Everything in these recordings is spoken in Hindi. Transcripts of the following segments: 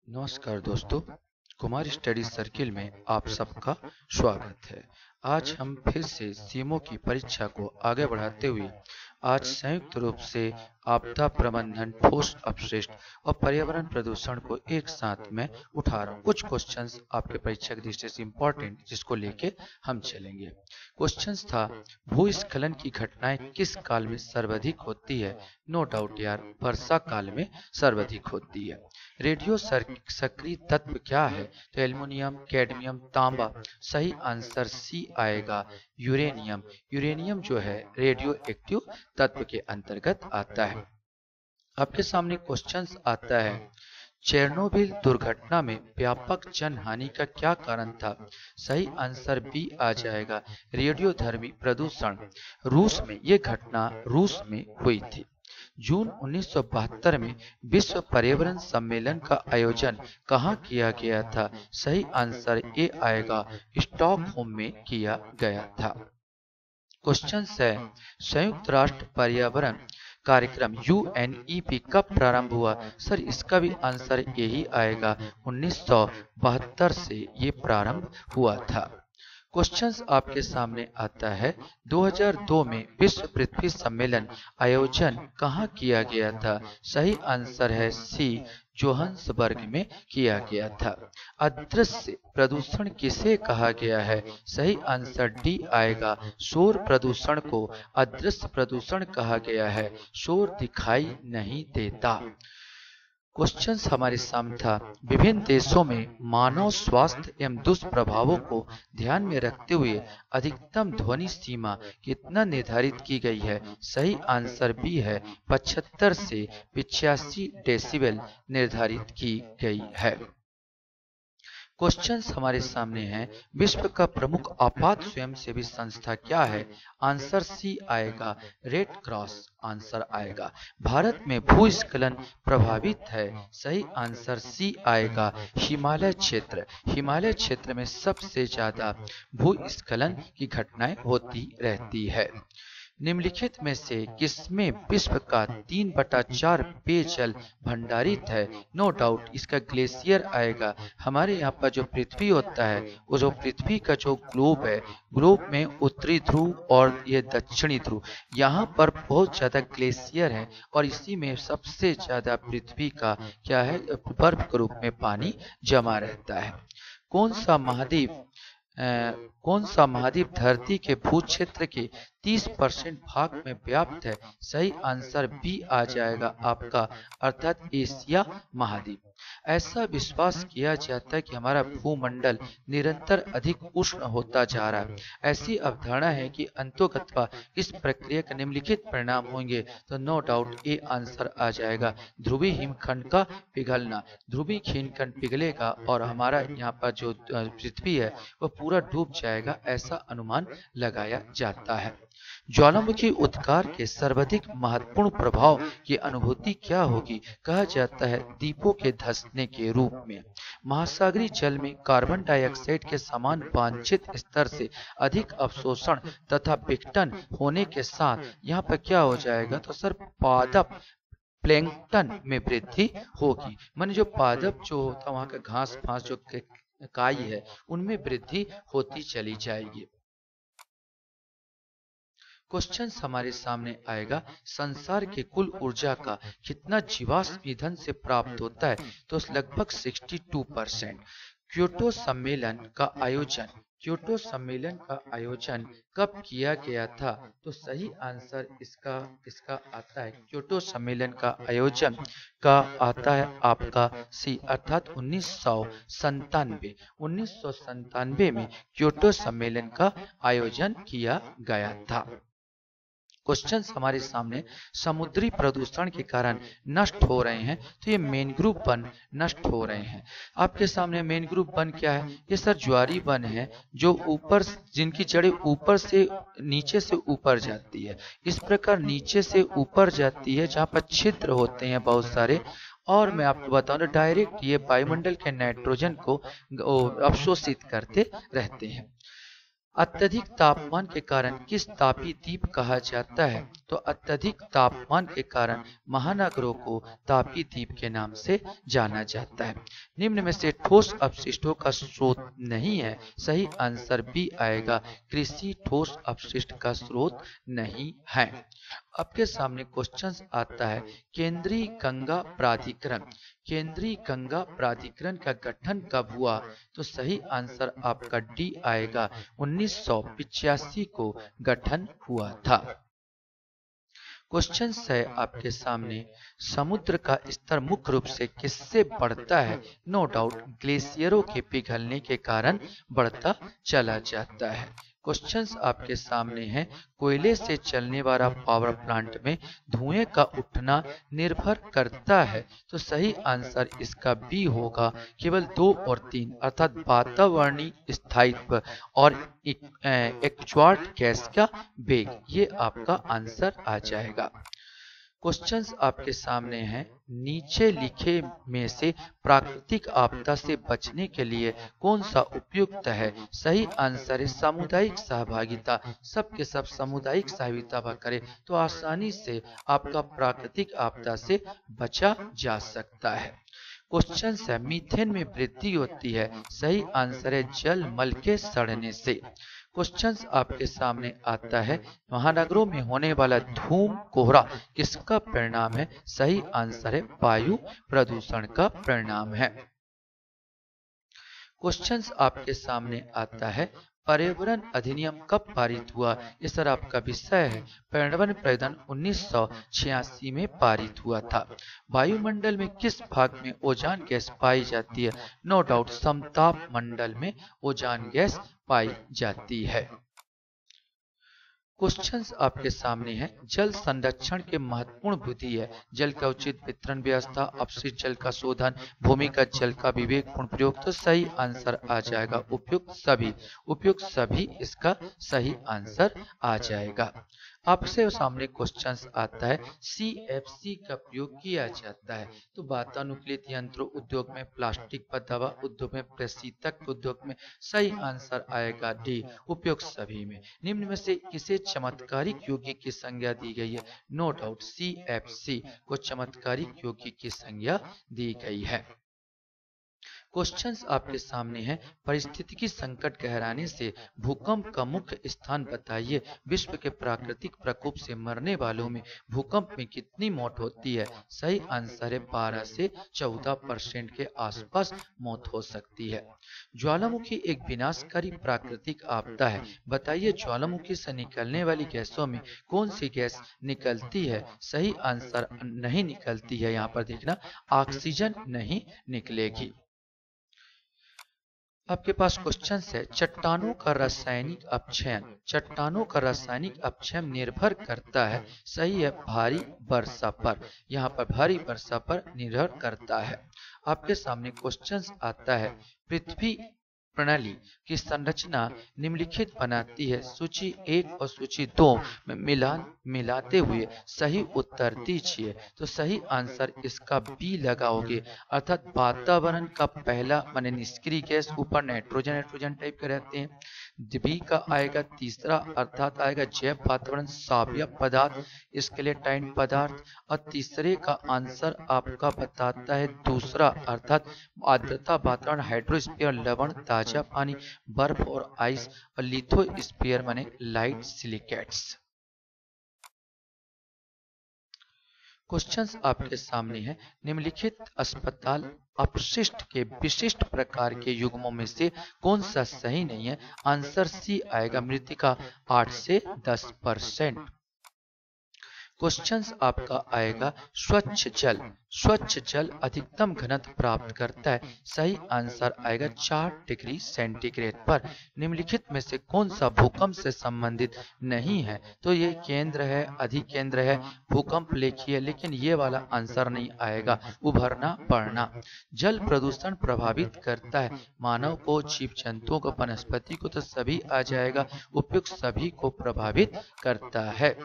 नमस्कार दोस्तों, कुमार स्टडी सर्किल में आप सबका स्वागत है। आज हम फिर से सीमो की परीक्षा को आगे बढ़ाते हुए आज संयुक्त रूप से आपदा प्रबंधन, ठोस अपशिष्ट और पर्यावरण प्रदूषण को एक साथ में उठा रहा हूँ। कुछ क्वेश्चंस आपके परीक्षा की दृष्टि से इम्पोर्टेंट, जिसको लेके हम चलेंगे। क्वेश्चंस था, भूस्खलन की घटनाएं किस काल में सर्वाधिक होती है? नो डाउट यार, वर्षा काल में सर्वाधिक होती है। रेडियो सक्रिय तत्व क्या है? तो एल्युमिनियम, कैडमियम, तांबा। सही आंसर सी आएगा, यूरेनियम। यूरेनियम जो है रेडियो एक्टिव तत्व के अंतर्गत आता है। आपके सामने क्वेश्चंस आता है, चेरनोबिल दुर्घटना में व्यापक जनहानि का क्या कारण था? सही आंसर बी आ जाएगा, रेडियोधर्मी प्रदूषण। रूस में यह घटना रूस में हुई थी। जून 1972 में विश्व पर्यावरण सम्मेलन का आयोजन कहाँ किया गया था? सही आंसर ए आएगा, स्टॉकहोम में किया गया था। क्वेश्चन है, संयुक्त राष्ट्र पर्यावरण कार्यक्रम UNEP कब प्रारंभ हुआ? सर इसका भी आंसर यही आएगा, 1972 से ये प्रारंभ हुआ था। क्वेश्चंस आपके सामने आता है, 2002 में विश्व पृथ्वी सम्मेलन आयोजन कहाँ किया गया था? सही आंसर है सी, जोहान्सबर्ग में किया गया था। अदृश्य प्रदूषण किसे कहा गया है? सही आंसर डी आएगा, शोर प्रदूषण को अदृश्य प्रदूषण कहा गया है। शोर दिखाई नहीं देता। क्वेश्चन हमारे सामने था, विभिन्न देशों में मानव स्वास्थ्य एवं दुष्प्रभावों को ध्यान में रखते हुए अधिकतम ध्वनि सीमा कितना निर्धारित की गई है? सही आंसर बी है, 75 से 85 डेसिबल निर्धारित की गई है। क्वेश्चंस हमारे सामने हैं, विश्व का प्रमुख आपात स्वयंसेवी संस्था क्या है? आंसर सी आएगा, रेड क्रॉस आंसर आएगा। भारत में भूस्खलन प्रभावित है? सही आंसर सी आएगा, हिमालय क्षेत्र। हिमालय क्षेत्र में सबसे ज्यादा भूस्खलन की घटनाएं होती रहती है। निम्नलिखित में से किसमें विश्व का 3/4 पेयजल भंडारित है? नो डाउट इसका ग्लेशियर आएगा। हमारे यहाँ पर जो पृथ्वी होता है, वो जो पृथ्वी का जो ग्लोब है, ग्लोब में उत्तरी ध्रुव और ये दक्षिणी ध्रुव, यहाँ पर बहुत ज्यादा ग्लेशियर है और इसी में सबसे ज्यादा पृथ्वी का क्या है, बर्फ के रूप में पानी जमा रहता है। कौन सा महाद्वीप धरती के भूक्षेत्र के 30% भाग में व्याप्त है? सही आंसर बी आ जाएगा आपका, अर्थात एशिया महाद्वीप। ऐसा विश्वास किया जाता है कि हमारा भूमंडल निरंतर अधिक उष्ण होता जा रहा है। ऐसी अवधारणा है कि अंततोगत्वा इस प्रक्रिया के निम्नलिखित परिणाम होंगे, तो नो डाउट ए आंसर आ जाएगा, ध्रुवीय हिमखंड का पिघलना। ध्रुवीय हिमखंड पिघलेगा और हमारा यहाँ पर जो पृथ्वी है वह पूरा डूब जाएगा, ऐसा अनुमान लगाया जाता है। ज्वालामुखी उद्गार के सर्वाधिक महत्वपूर्ण प्रभाव की अनुभूति क्या होगी? कहा जाता है दीपों के धंसने के रूप में। महासागरीय जल में कार्बन डाइऑक्साइड के समान वांछित स्तर से अधिक अवशोषण तथा विघटन होने के साथ यहाँ पर क्या हो जाएगा? तो सर पादप प्लैंकटन में वृद्धि होगी। माने जो पादप जो होता है, वहां का घास फांस जो काई है, उनमें वृद्धि होती चली जाएगी। क्वेश्चन हमारे सामने आएगा, संसार के कुल ऊर्जा का कितना जीवाश्म ईंधन से प्राप्त होता है? तो लगभग 62%। क्योटो सम्मेलन का आयोजन कब किया गया था? तो सही आंसर इसका आता है, क्योटो सम्मेलन का आयोजन का आता है आपका सी, अर्थात 1997। 1997 में क्योटो सम्मेलन का आयोजन किया गया था। क्वेश्चन हमारे सामने, समुद्री प्रदूषण के कारण नष्ट हो रहे हैं, तो ये मैंग्रोव वन नष्ट हो रहे हैं। आपके सामने मैंग्रोव वन क्या है? ये सर ज्वारी वन है जो ऊपर, जिनकी जड़ें ऊपर से नीचे से ऊपर जाती है। इस प्रकार नीचे से ऊपर जाती है, जहाँ पर छिद्र होते हैं बहुत सारे, और मैं आपको बताऊं, डायरेक्ट ये वायुमंडल के नाइट्रोजन को अवशोषित करते रहते हैं। अत्यधिक तापमान के कारण किस तापीय द्वीप कहा जाता है? तो अत्यधिक तापमान के कारण महानगरों को तापीय द्वीप के नाम से जाना जाता है। निम्न में से ठोस अपशिष्टों का स्रोत नहीं है। सही आंसर बी आएगा, कृषि ठोस अपशिष्ट का स्रोत नहीं है। आपके सामने क्वेश्चन आता है, केंद्रीय गंगा प्राधिकरण। केंद्रीय गंगा प्राधिकरण का गठन कब हुआ? तो सही आंसर आपका डी आएगा, 1985 को गठन हुआ था। क्वेश्चन है आपके सामने, समुद्र का स्तर मुख्य रूप से किससे बढ़ता है? नो डाउट ग्लेशियरों के पिघलने के कारण बढ़ता चला जाता है। क्वेश्चंस आपके सामने हैं, कोयले से चलने वाला पावर प्लांट में धुएं का उठना निर्भर करता है। तो सही आंसर इसका बी होगा, केवल 2 और 3 अर्थात वातावरणीय स्थायित्व और एक्चुआट गैस का वेग, ये आपका आंसर आ जाएगा। क्वेश्चंस आपके सामने हैं, नीचे लिखे में से प्राकृतिक आपदा से बचने के लिए कौन सा उपयुक्त है? सही आंसर है सामुदायिक सहभागिता। सबके सब सामुदायिक सहभागिता करें तो आसानी से आपका प्राकृतिक आपदा से बचा जा सकता है। क्वेश्चन है, मीथेन में वृद्धि होती है। सही आंसर है जल मल के सड़ने से। क्वेश्चंस आपके सामने आता है, महानगरों में होने वाला धूम कोहरा किसका परिणाम है? सही आंसर है वायु प्रदूषण का परिणाम है। क्वेश्चंस आपके सामने आता है, पर्यावरण अधिनियम कब पारित हुआ? ये सर आपका विषय है, पर्यावरण अधिनियम 1986 में पारित हुआ था। वायुमंडल में किस भाग में ओजोन गैस पाई जाती है? नो डाउट समताप मंडल में ओजोन गैस पाई जाती है। क्वेश्चंस आपके सामने हैं, जल संरक्षण के महत्वपूर्ण विधि है। जल का उचित वितरण व्यवस्था, अपशिष्ट जल का शोधन, भूमिगत जल का विवेकपूर्ण प्रयोग। तो सही आंसर आ जाएगा उपयुक्त सभी। उपयुक्त सभी इसका सही आंसर आ जाएगा। आपसे सामने क्वेश्चंस आता है, CFC का प्रयोग किया जाता है। तो वातानुकूलित यंत्रों उद्योग में, प्लास्टिक व दवा उद्योग में, प्रशीतक उद्योग में। सही आंसर आएगा डी, उपयुक्त सभी में। निम्न में से किसे चमत्कारिक यौगिक की संज्ञा दी गई है? नो डाउट CFC को चमत्कारिक यौगिक की संज्ञा दी गई है। क्वेश्चंस आपके सामने हैं, परिस्थितिकी संकट गहराने से भूकंप का मुख्य स्थान बताइए। विश्व के प्राकृतिक प्रकोप से मरने वालों में भूकंप में कितनी मौत होती है? सही आंसर है 12 से 14% के आसपास मौत हो सकती है। ज्वालामुखी एक विनाशकारी प्राकृतिक आपदा है। बताइए ज्वालामुखी से निकलने वाली गैसों में कौन सी गैस निकलती है? सही आंसर नहीं निकलती है, यहाँ पर देखना ऑक्सीजन नहीं निकलेगी। आपके पास क्वेश्चन है, चट्टानों का रासायनिक अपक्षयन। चट्टानों का रासायनिक अपक्षयन निर्भर करता है। सही है भारी वर्षा पर। यहाँ पर भारी वर्षा पर निर्भर करता है। आपके सामने क्वेश्चन आता है, पृथ्वी प्रणाली की संरचना निम्नलिखित बनाती है। सूची 1 और सूची 2 में मिलाते हुए सही उत्तर दीजिए। तो सही आंसर इसका बी लगाओगे, अर्थात वातावरण का पहला माने निष्क्रिय गैस, ऊपर नाइट्रोजन टाइप के रहते हैं। बी का आएगा तीसरा, अर्थात आएगा जैव वातावरण, सावयव पदार्थ, स्केलेटाइन पदार्थ। और तीसरे का आंसर आपका बताता है दूसरा, अर्थात आर्द्रता वातावरण, हाइड्रोस्फीयर, लवण, ताजा पानी, बर्फ और आइस, और लिथोस्फीयर माने लाइट सिलिकेट्स। क्वेश्चंस आपके सामने है, निम्नलिखित अस्पताल अपशिष्ट के विशिष्ट प्रकार के युग्मों में से कौन सा सही नहीं है? आंसर सी आएगा, मृतिका 8 से 10%। क्वेश्चंस आपका आएगा, स्वच्छ जल। स्वच्छ जल अधिकतम घनत्व प्राप्त करता है। सही आंसर आएगा 4 डिग्री सेंटीग्रेड पर। निम्नलिखित में से कौन सा भूकंप से संबंधित नहीं है? तो ये केंद्र है, अधिकेंद्र है, भूकंप लिखिए, लेकिन ये वाला आंसर नहीं आएगा, उभरना पड़ना। जल प्रदूषण प्रभावित करता है मानव को, जीव जंतुओं को, वनस्पति को, तो सभी आ जाएगा, उपयुक्त सभी को प्रभावित करता है।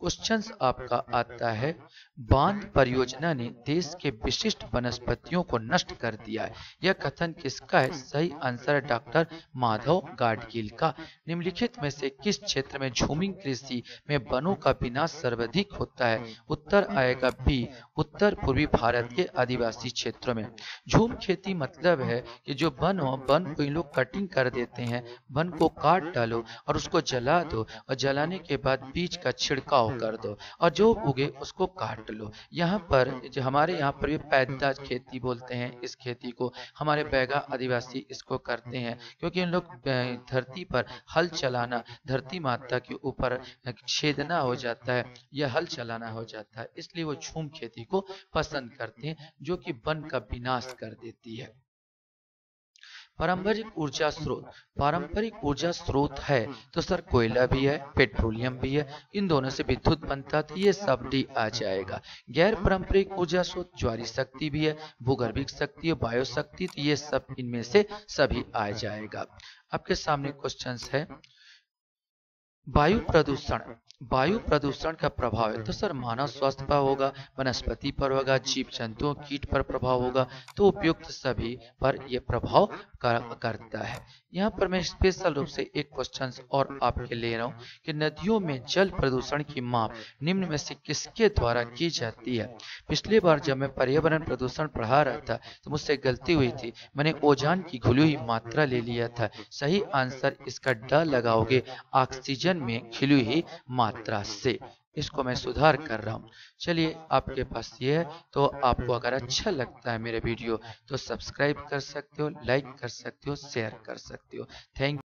क्वेश्चन आपका आता है, बांध परियोजना ने देश के विशिष्ट वनस्पतियों को नष्ट कर दिया है। यह कथन किसका है? सही आंसर है डॉक्टर माधव गाडगिल का। निम्नलिखित में से किस क्षेत्र में झूमिंग कृषि में वनों का विनाश सर्वाधिक होता है? उत्तर आएगा बी, उत्तर पूर्वी भारत के आदिवासी क्षेत्रों में। झूम खेती मतलब है कि जो वन हो, वन को इन लोग कटिंग कर देते हैं, वन को काट डालो और उसको जला दो, और जलाने के बाद बीज का छिड़काव कर दो और जो उगे उसको काट लो। यहाँ पर जो हमारे यहाँ पर भी पैदा खेती बोलते हैं इस खेती को, हमारे बैगा आदिवासी इसको करते हैं, क्योंकि इन लोग धरती पर हल चलाना, धरती माता के ऊपर छेदना हो जाता है या हल चलाना हो जाता है, इसलिए वो झूम खेती को पसंद करते हैं, जो कि वन का विनाश कर देती है। पारंपरिक ऊर्जा स्रोत, पारंपरिक ऊर्जा स्रोत है तो सर कोयला भी है, पेट्रोलियम भी है, इन दोनों से विद्युत बनता, तो ये सब डी आ जाएगा। गैर पारंपरिक ऊर्जा स्रोत ज्वारी शक्ति भी है, भूगर्भिक शक्ति है, बायो शक्ति, तो ये सब इनमें से सभी आ जाएगा। आपके सामने क्वेश्चंस है, वायु प्रदूषण, वायु प्रदूषण का प्रभाव है तो सर मानव स्वास्थ्य पर होगा, वनस्पति पर होगा, जीव जंतुओं कीट पर प्रभाव होगा, तो उपयुक्त सभी पर यह प्रभाव करता है। यहाँ पर मैं स्पेशल रूप से एक क्वेश्चन और आपके ले रहा हूँ कि नदियों में जल प्रदूषण की माप निम्न में से किसके द्वारा की जाती है? पिछली बार जब मैं पर्यावरण प्रदूषण पढ़ा रहा था तो मुझसे गलती हुई थी, मैंने ओजोन की घुली हुई मात्रा ले लिया था। सही आंसर इसका ड लगाओगे ऑक्सीजन में खिली हुई मात्रा से। इसको मैं सुधार कर रहा हूँ। चलिए, आपके पास ये है, तो आपको अगर अच्छा लगता है मेरे वीडियो तो सब्सक्राइब कर सकते हो, लाइक कर सकते हो, शेयर कर सकते हो। थैंक